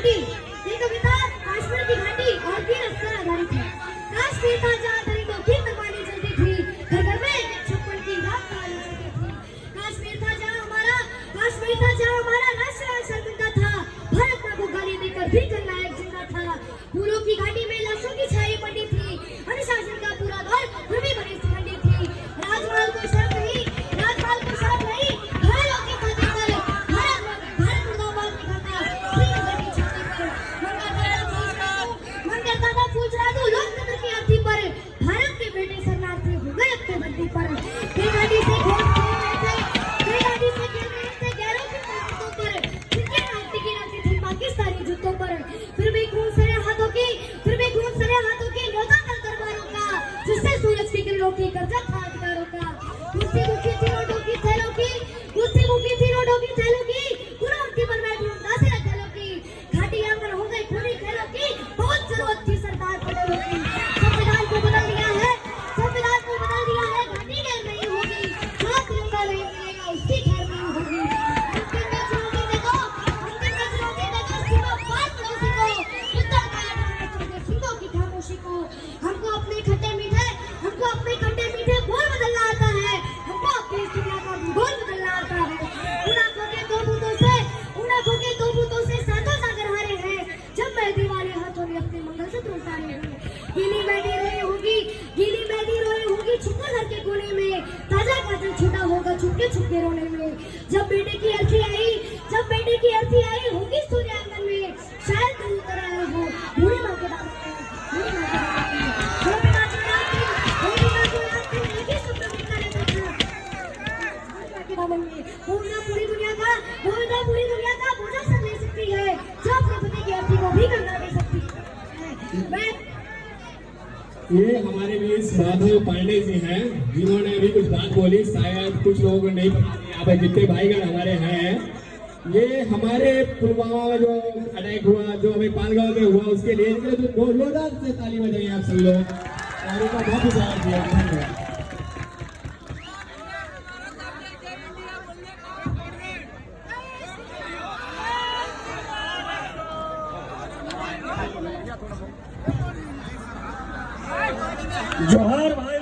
घाटी। ये कविता कश्मीर की घाटी और वीर अफसर आधारित है। कश्मीर था जहाँ दरिंदों की तकवानी चलती थी, घर घर में छप्पन की रात काली चलती थी। कश्मीर था जहाँ हमारा राष्ट्र शर्मिंदा था, भारत माँ को गाली देकर भी जननायक जिंदा था। फूलों की घाटी में लाशों की छाई पड़ी थी, अनुशासन का पूरा दौर फिर भी बड़ी सिखंडी थी। राजमहल को शर्म नहीं, घायलों की छाती पर भारत मुर्दाबाद लिखा था श्रीनगर की छाती पर। मंगल दादा पूछ रहा तू लोकतंत्र की आरती पर, भारत के बेटे शरणार्थी हो गए अपने धरती पर। बेगाड़ी से खेल रहे थे गैरों की ताकतों पर, जिनकी नाटी की नाटी थी पाकिस्तानी जूतों पर। फिर भी खून सरे हाथों की लोधा कर दरबारों का, जिससे सूरज की किरणों की गर्जन था अधिकारों का। कुर्सी मुखी थी रोडों की थैलों की, कुर्सी पर बैठी उदासी रखेलों की। घाटी आंगन हो गई पूरी खेलों की, बहुत जरूरत थी सरदार पटेलों की। संविधान को बदल दिया है, घाटी गैर नहीं होगी, हाथ तिरंगा नहीं मिलेगा उसकी खैर नहीं होगी। अंतिम में चुनौती दे दो सीमा पार पड़ोसी को, उत्तर का सिंहों की खामोशी को। हमको अपने खट्टे मीठे बोल बदलना आता है, हमको अपनी दुनिया का भूगोल बदलना आता है। उन आंखों के दो बूंदों से सातों सागर हारे हैं, जब मेहंदी वाले हाथों ने अपने मंगलसूत्र उतारे हैं। गीली मेहंदी रोई होगी छुपकर घर के कोने में, ताजा काजल छूटा होगा छुपके रोने में। जब बेटे की अर्थी आई होगी सूर्यांगन में, शायद तू उतर आया हो बूढ़ी माँ के दामन में। गोविंदा पूरी दुनिया का बोझा सर ले सकती है, जो अपने पति की अर्थी को भी कंधा दे सकती है। ये हमारे बीच माधव पांडे जी हैं, जिन्होंने अभी कुछ बात बोली, शायद कुछ लोगों को नहीं पता। यहाँ पे जितने भाईगण हमारे हैं, ये हमारे पुलवामा में जो अटैक हुआ, जो हमें पालगांव में हुआ, उसके लिए तो जोरदार से ताली बजाइए आप सभी लोग, और उनका बहुत ही सवाल किया। धन्यवाद। जोहार भाई।